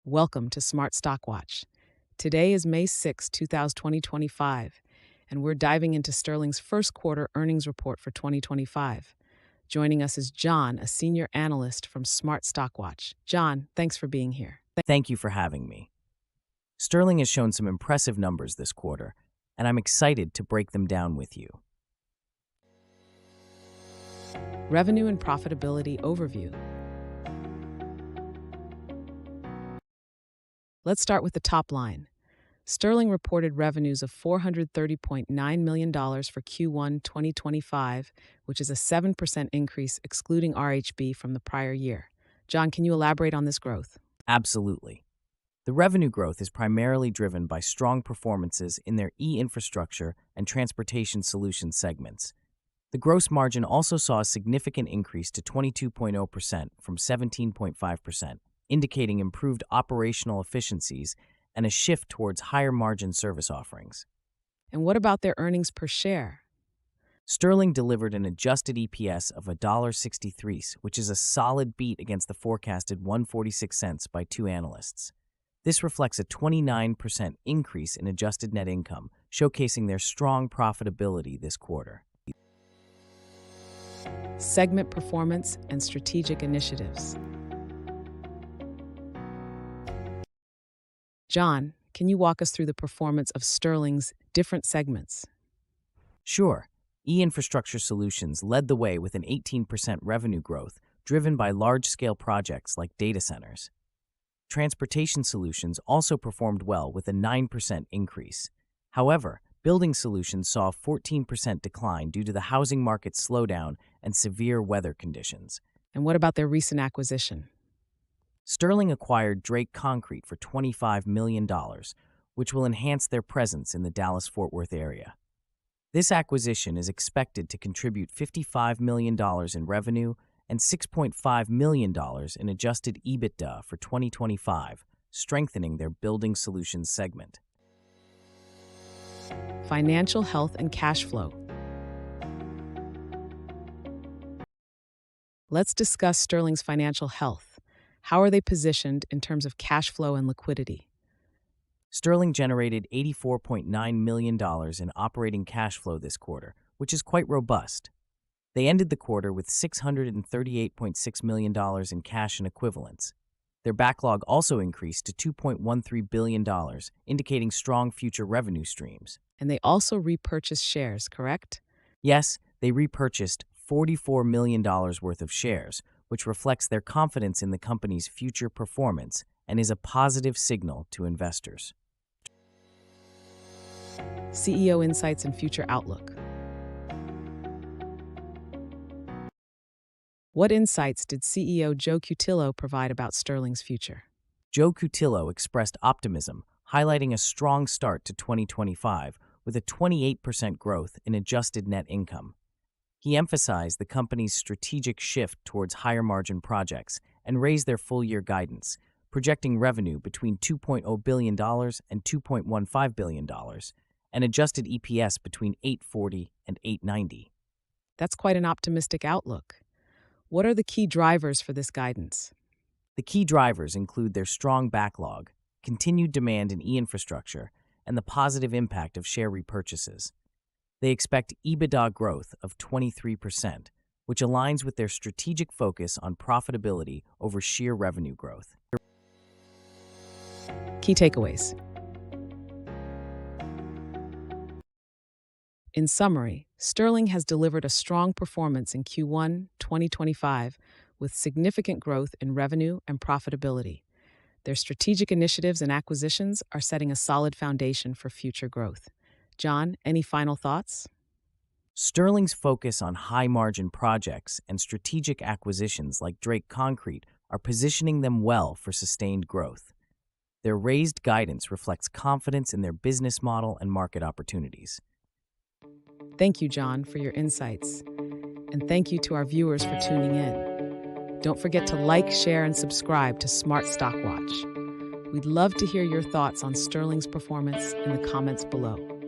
Welcome to Smart Stock Watch. Today is May 6, 2025, and we're diving into Sterling's first quarter earnings report for 2025. Joining us is John, a senior analyst from Smart Stock Watch. John, thanks for being here. Thank you for having me. Sterling has shown some impressive numbers this quarter, and I'm excited to break them down with you. Revenue and profitability overview. Let's start with the top line. Sterling reported revenues of $430.9 million for Q1 2025, which is a 7% increase excluding RHB from the prior year. John, can you elaborate on this growth? Absolutely. The revenue growth is primarily driven by strong performances in their e-infrastructure and transportation solutions segments. The gross margin also saw a significant increase to 22.0% from 17.5%, indicating improved operational efficiencies and a shift towards higher margin service offerings. And what about their earnings per share? Sterling delivered an adjusted EPS of $1.63, which is a solid beat against the forecasted 146 cents by two analysts. This reflects a 29% increase in adjusted net income, showcasing their strong profitability this quarter. Segment performance and strategic initiatives. John, can you walk us through the performance of Sterling's different segments? Sure, e-infrastructure solutions led the way with an 18% revenue growth, driven by large-scale projects like data centers. Transportation solutions also performed well with a 9% increase. However, building solutions saw a 14% decline due to the housing market slowdown and severe weather conditions. And what about their recent acquisition? Sterling acquired Drake Concrete for $25 million, which will enhance their presence in the Dallas-Fort Worth area. This acquisition is expected to contribute $55 million in revenue and $6.5 million in adjusted EBITDA for 2025, strengthening their building solutions segment. Financial health and cash flow. Let's discuss Sterling's financial health. How are they positioned in terms of cash flow and liquidity? Sterling generated $84.9 million in operating cash flow this quarter, which is quite robust. They ended the quarter with $638.6 million in cash and equivalents. Their backlog also increased to $2.13 billion, indicating strong future revenue streams. And they also repurchased shares, correct? Yes, they repurchased $44 million worth of shares, which reflects their confidence in the company's future performance and is a positive signal to investors. CEO insights and future outlook. What insights did CEO Joe Cutillo provide about Sterling's future? Joe Cutillo expressed optimism, highlighting a strong start to 2025 with a 28% growth in adjusted net income. He emphasized the company's strategic shift towards higher-margin projects and raised their full-year guidance, projecting revenue between $2.0 billion and $2.15 billion, and adjusted EPS between $8.40 and $8.90. That's quite an optimistic outlook. What are the key drivers for this guidance? The key drivers include their strong backlog, continued demand in e-infrastructure, and the positive impact of share repurchases. They expect EBITDA growth of 23%, which aligns with their strategic focus on profitability over sheer revenue growth. Key takeaways. In summary, Sterling has delivered a strong performance in Q1 2025 with significant growth in revenue and profitability. Their strategic initiatives and acquisitions are setting a solid foundation for future growth. John, any final thoughts? Sterling's focus on high-margin projects and strategic acquisitions like Drake Concrete are positioning them well for sustained growth. Their raised guidance reflects confidence in their business model and market opportunities. Thank you, John, for your insights. And thank you to our viewers for tuning in. Don't forget to like, share, and subscribe to Smart Stock Watch. We'd love to hear your thoughts on Sterling's performance in the comments below.